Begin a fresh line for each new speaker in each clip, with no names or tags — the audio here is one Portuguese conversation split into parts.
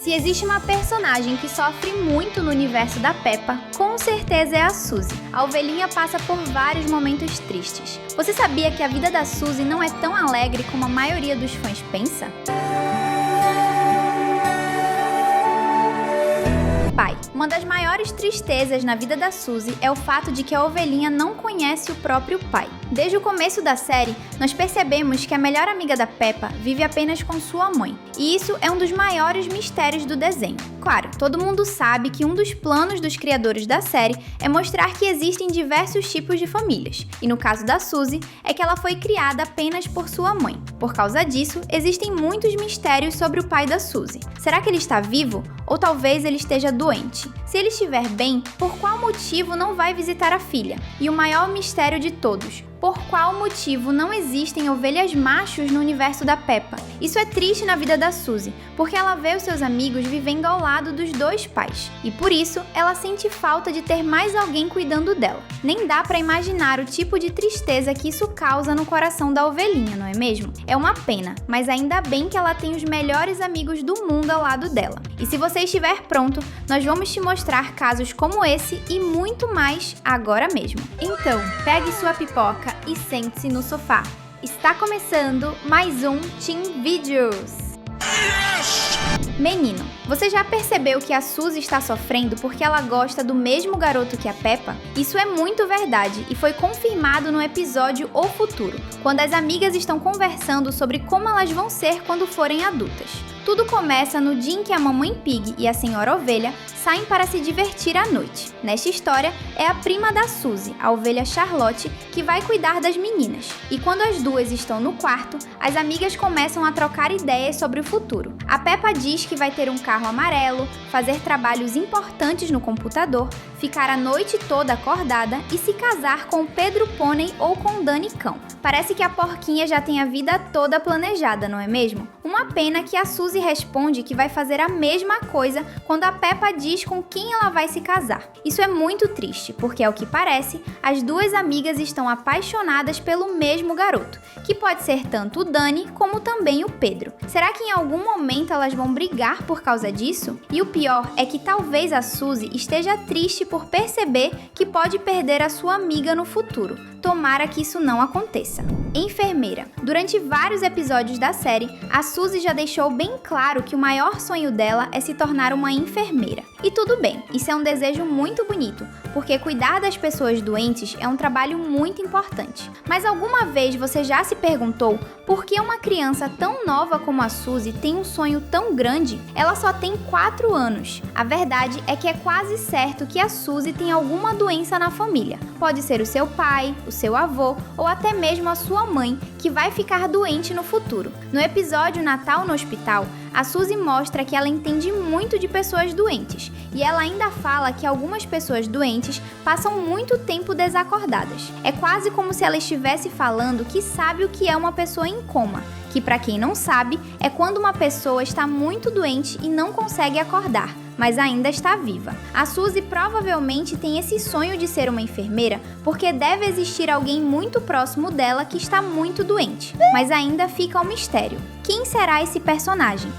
Se existe uma personagem que sofre muito no universo da Peppa, com certeza é a Suzy. A ovelhinha passa por vários momentos tristes. Você sabia que a vida da Suzy não é tão alegre como a maioria dos fãs pensa? Pai. Uma das maiores tristezas na vida da Suzy é o fato de que a ovelhinha não conhece o próprio pai. Desde o começo da série, nós percebemos que a melhor amiga da Peppa vive apenas com sua mãe, e isso é um dos maiores mistérios do desenho. Claro, todo mundo sabe que um dos planos dos criadores da série é mostrar que existem diversos tipos de famílias, e no caso da Suzy, é que ela foi criada apenas por sua mãe. Por causa disso, existem muitos mistérios sobre o pai da Suzy. Será que ele está vivo? Ou talvez ele esteja doente? Se ele estiver bem, por qual motivo não vai visitar a filha? E o maior mistério de todos: por qual motivo não existem ovelhas machos no universo da Peppa? Isso é triste na vida da Suzy, porque ela vê os seus amigos vivendo ao lado dos dois pais, e por isso ela sente falta de ter mais alguém cuidando dela. Nem dá pra imaginar o tipo de tristeza que isso causa no coração da ovelhinha, não é mesmo? É uma pena, mas ainda bem que ela tem os melhores amigos do mundo ao lado dela. E se você estiver pronto, nós vamos te mostrar casos como esse e muito mais agora mesmo. Então, pegue sua pipoca e sente-se no sofá. Está começando mais um Teen Videos. Menino, você já percebeu que a Suzy está sofrendo porque ela gosta do mesmo garoto que a Peppa? Isso é muito verdade e foi confirmado no episódio O Futuro, quando as amigas estão conversando sobre como elas vão ser quando forem adultas. Tudo começa no dia em que a Mamãe Pig e a Senhora Ovelha saem para se divertir à noite. Nesta história, é a prima da Suzy, a ovelha Charlotte, que vai cuidar das meninas. E quando as duas estão no quarto, as amigas começam a trocar ideias sobre o futuro. A Peppa diz que vai ter um carro amarelo, fazer trabalhos importantes no computador, ficar a noite toda acordada e se casar com Pedro Pônei ou com Dani Cão. Parece que a porquinha já tem a vida toda planejada, não é mesmo? Uma pena que a Suzy responde que vai fazer a mesma coisa quando a Peppa diz com quem ela vai se casar. Isso é muito triste, porque ao que parece, as duas amigas estão apaixonadas pelo mesmo garoto, que pode ser tanto o Dani como também o Pedro. Será que em algum momento elas vão brigar por causa disso? E o pior é que talvez a Suzy esteja triste por perceber que pode perder a sua amiga no futuro. Tomara que isso não aconteça. Enfermeira. Durante vários episódios da série, a Suzy já deixou bem claro que o maior sonho dela é se tornar uma enfermeira. E tudo bem, isso é um desejo muito bonito, porque cuidar das pessoas doentes é um trabalho muito importante. Mas alguma vez você já se perguntou por que uma criança tão nova como a Suzy tem um sonho tão grande? Ela só tem 4 anos. A verdade é que é quase certo que a Suzy tem alguma doença na família. Pode ser o seu pai, o seu avô ou até mesmo a sua mãe, que vai ficar doente no futuro. No episódio Natal no Hospital, a Suzy mostra que ela entende muito de pessoas doentes, e ela ainda fala que algumas pessoas doentes passam muito tempo desacordadas. É quase como se ela estivesse falando que sabe o que é uma pessoa em coma, que para quem não sabe, é quando uma pessoa está muito doente e não consegue acordar, mas ainda está viva. A Suzy provavelmente tem esse sonho de ser uma enfermeira porque deve existir alguém muito próximo dela que está muito doente, mas ainda fica um mistério. Quem será esse personagem?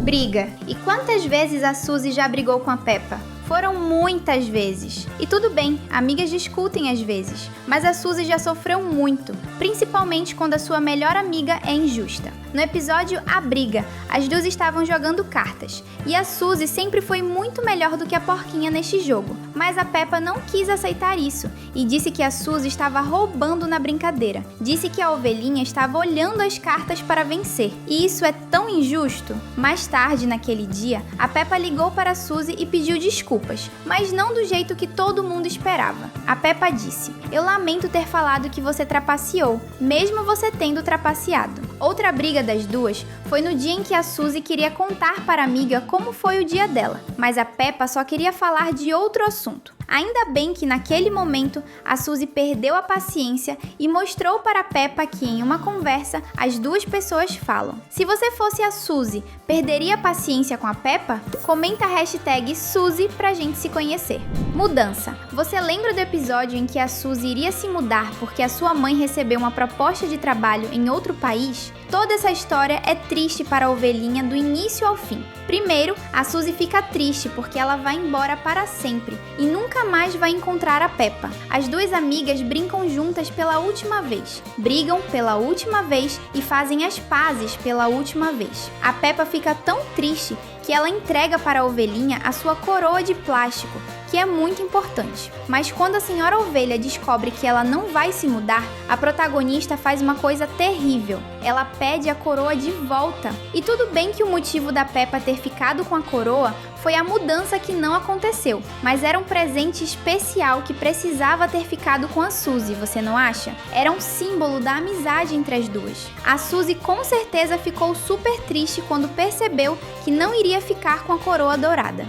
Briga. E quantas vezes a Suzy já brigou com a Peppa? Foram muitas vezes. E tudo bem, amigas discutem às vezes, mas a Suzy já sofreu muito, principalmente quando a sua melhor amiga é injusta. No episódio A Briga, as duas estavam jogando cartas, e a Suzy sempre foi muito melhor do que a porquinha neste jogo, mas a Peppa não quis aceitar isso, e disse que a Suzy estava roubando na brincadeira. Disse que a ovelhinha estava olhando as cartas para vencer, e isso é tão injusto. Mais tarde, naquele dia, a Peppa ligou para a Suzy e pediu desculpas, mas não do jeito que todo mundo esperava. A Peppa disse: "Eu lamento ter falado que você trapaceou, mesmo você tendo trapaceado." Outra briga das duas foi no dia em que a Suzy queria contar para a amiga como foi o dia dela, mas a Peppa só queria falar de outro assunto. Ainda bem que naquele momento a Suzy perdeu a paciência e mostrou para a Peppa que em uma conversa as duas pessoas falam. Se você fosse a Suzy, perderia a paciência com a Peppa? Comenta a hashtag Suzy pra gente se conhecer. Mudança. Você lembra do episódio em que a Suzy iria se mudar porque a sua mãe recebeu uma proposta de trabalho em outro país? Toda essa história é triste para a ovelhinha do início ao fim. Primeiro, a Suzy fica triste porque ela vai embora para sempre e nunca mais vai encontrar a Peppa. As duas amigas brincam juntas pela última vez, brigam pela última vez e fazem as pazes pela última vez. A Peppa fica tão triste que ela entrega para a ovelhinha a sua coroa de plástico, que é muito importante. Mas quando a senhora ovelha descobre que ela não vai se mudar, a protagonista faz uma coisa terrível. Ela pede a coroa de volta. E tudo bem que o motivo da Peppa ter ficado com a coroa foi a mudança que não aconteceu, mas era um presente especial que precisava ter ficado com a Suzy, você não acha? Era um símbolo da amizade entre as duas. A Suzy com certeza ficou super triste quando percebeu que não iria ficar com a coroa dourada.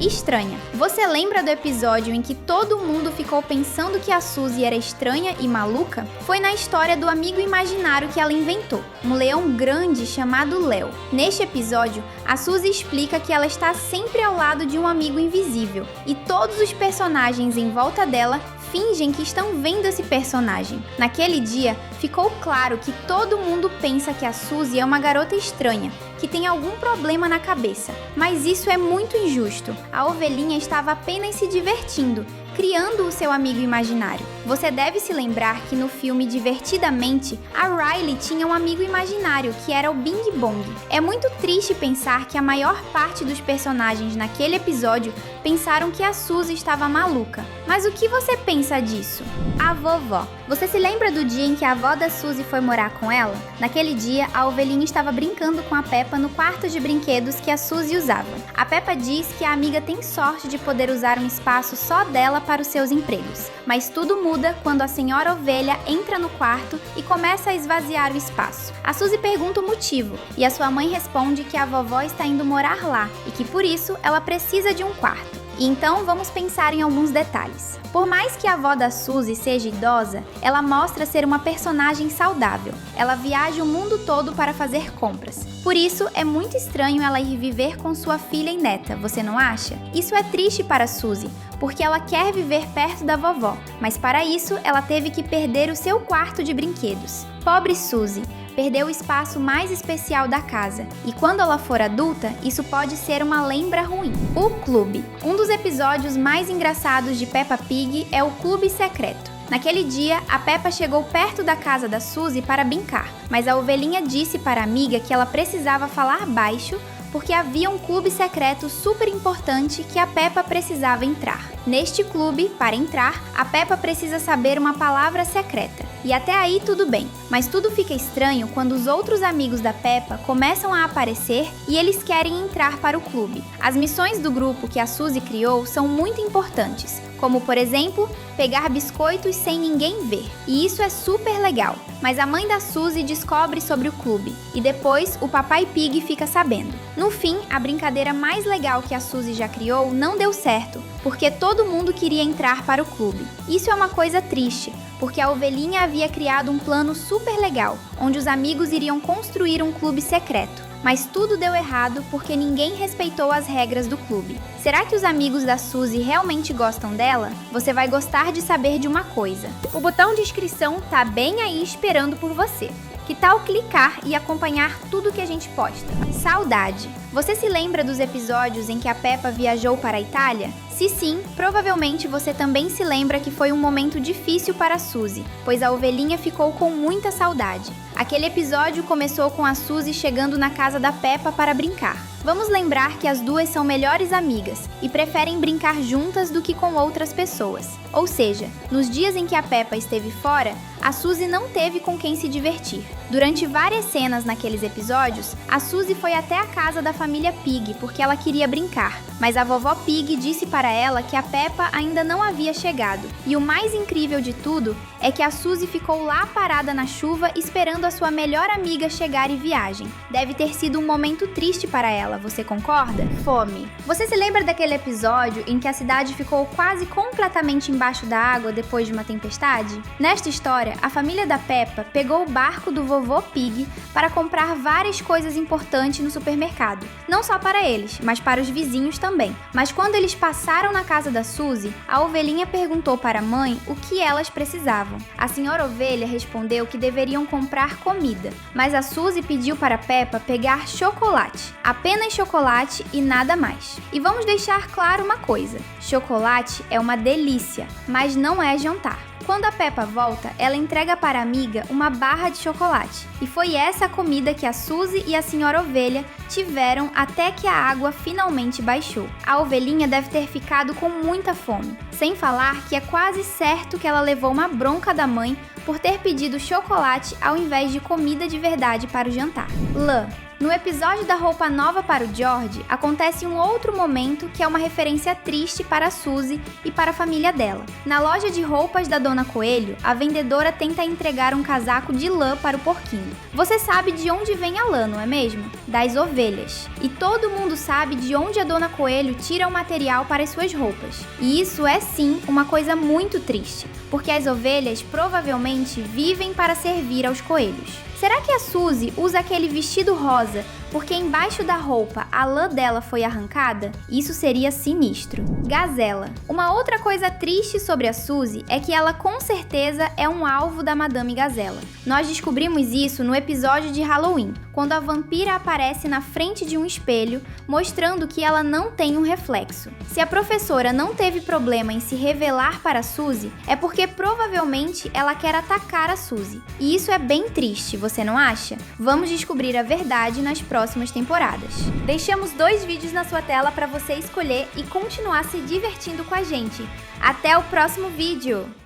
Estranha. Você lembra do episódio em que todo mundo ficou pensando que a Suzy era estranha e maluca? Foi na história do amigo imaginário que ela inventou, um leão grande chamado Léo. Neste episódio, a Suzy explica que ela está sempre ao lado de um amigo invisível, e todos os personagens em volta dela fingem que estão vendo esse personagem. Naquele dia, ficou claro que todo mundo pensa que a Suzy é uma garota estranha, que tem algum problema na cabeça. Mas isso é muito injusto. A ovelhinha estava apenas se divertindo, criando o seu amigo imaginário. Você deve se lembrar que no filme Divertidamente, a Riley tinha um amigo imaginário, que era o Bing Bong. É muito triste pensar que a maior parte dos personagens naquele episódio pensaram que a Suzy estava maluca. Mas o que você pensa disso? A vovó. Você se lembra do dia em que a avó da Suzy foi morar com ela? Naquele dia, a ovelhinha estava brincando com a Peppa no quarto de brinquedos que a Suzy usava. A Peppa diz que a amiga tem sorte de poder usar um espaço só dela para os seus empregos. Mas tudo muda quando a senhora ovelha entra no quarto e começa a esvaziar o espaço. A Suzy pergunta o motivo e a sua mãe responde que a vovó está indo morar lá e que por isso ela precisa de um quarto. E então vamos pensar em alguns detalhes. Por mais que a avó da Suzy seja idosa, ela mostra ser uma personagem saudável. Ela viaja o mundo todo para fazer compras. Por isso, é muito estranho ela ir viver com sua filha e neta, você não acha? Isso é triste para Suzy, porque ela quer viver perto da vovó, mas para isso ela teve que perder o seu quarto de brinquedos. Pobre Suzy! Perdeu o espaço mais especial da casa, e quando ela for adulta, isso pode ser uma lembra ruim. O Clube. Um dos episódios mais engraçados de Peppa Pig é o Clube Secreto. Naquele dia, a Peppa chegou perto da casa da Suzy para brincar, mas a ovelhinha disse para a amiga que ela precisava falar baixo porque havia um clube secreto super importante que a Peppa precisava entrar. Neste clube, para entrar, a Peppa precisa saber uma palavra secreta. E até aí tudo bem, mas tudo fica estranho quando os outros amigos da Peppa começam a aparecer e eles querem entrar para o clube. As missões do grupo que a Suzy criou são muito importantes, como por exemplo, pegar biscoitos sem ninguém ver. E isso é super legal. Mas a mãe da Suzy descobre sobre o clube e depois o Papai Pig fica sabendo. No fim, a brincadeira mais legal que a Suzy já criou não deu certo, porque todo mundo queria entrar para o clube. Isso é uma coisa triste, porque a ovelhinha havia criado um plano super legal, onde os amigos iriam construir um clube secreto. Mas tudo deu errado porque ninguém respeitou as regras do clube. Será que os amigos da Suzy realmente gostam dela? Você vai gostar de saber de uma coisa. O botão de inscrição tá bem aí esperando por você. Que tal clicar e acompanhar tudo que a gente posta? Saudade! Você se lembra dos episódios em que a Peppa viajou para a Itália? Se sim, provavelmente você também se lembra que foi um momento difícil para a Suzy, pois a ovelhinha ficou com muita saudade. Aquele episódio começou com a Suzy chegando na casa da Peppa para brincar. Vamos lembrar que as duas são melhores amigas e preferem brincar juntas do que com outras pessoas. Ou seja, nos dias em que a Peppa esteve fora, a Suzy não teve com quem se divertir. Durante várias cenas naqueles episódios, a Suzy foi até a casa da família Pig porque ela queria brincar, mas a vovó Pig disse para ela que a Peppa ainda não havia chegado. E o mais incrível de tudo é que a Suzy ficou lá parada na chuva esperando a sua melhor amiga chegar e viagem. Deve ter sido um momento triste para ela, você concorda? Fome. Você se lembra daquele episódio em que a cidade ficou quase completamente embaixo da água depois de uma tempestade? Nesta história, a família da Peppa pegou o barco do vovô Pig para comprar várias coisas importantes no supermercado. Não só para eles, mas para os vizinhos também. Mas quando eles passaram na casa da Suzy, a ovelhinha perguntou para a mãe o que elas precisavam. A senhora ovelha respondeu que deveriam comprar comida, mas a Suzy pediu para Peppa pegar chocolate. Apenas chocolate e nada mais. E vamos deixar claro uma coisa: chocolate é uma delícia, mas não é jantar. Quando a Peppa volta, ela entrega para a amiga uma barra de chocolate. E foi essa a comida que a Suzy e a senhora ovelha tiveram até que a água finalmente baixou. A ovelhinha deve ter ficado com muita fome. Sem falar que é quase certo que ela levou uma bronca da mãe por ter pedido chocolate ao invés de comida de verdade para o jantar. Lã. No episódio da roupa nova para o George, acontece um outro momento que é uma referência triste para a Suzy e para a família dela. Na loja de roupas da Dona Coelho, a vendedora tenta entregar um casaco de lã para o porquinho. Você sabe de onde vem a lã, não é mesmo? Das ovelhas. E todo mundo sabe de onde a Dona Coelho tira o material para as suas roupas. E isso é sim uma coisa muito triste, porque as ovelhas provavelmente vivem para servir aos coelhos. Será que a Suzy usa aquele vestido rosa porque embaixo da roupa a lã dela foi arrancada? Isso seria sinistro. Gazela. Uma outra coisa triste sobre a Suzy é que ela com certeza é um alvo da Madame Gazela. Nós descobrimos isso no episódio de Halloween, quando a vampira aparece na frente de um espelho, mostrando que ela não tem um reflexo. Se a professora não teve problema em se revelar para a Suzy, é porque provavelmente ela quer atacar a Suzy. E isso é bem triste, você não acha? Vamos descobrir a verdade nas próximas temporadas. Deixamos 2 vídeos na sua tela para você escolher e continuar se divertindo com a gente. Até o próximo vídeo!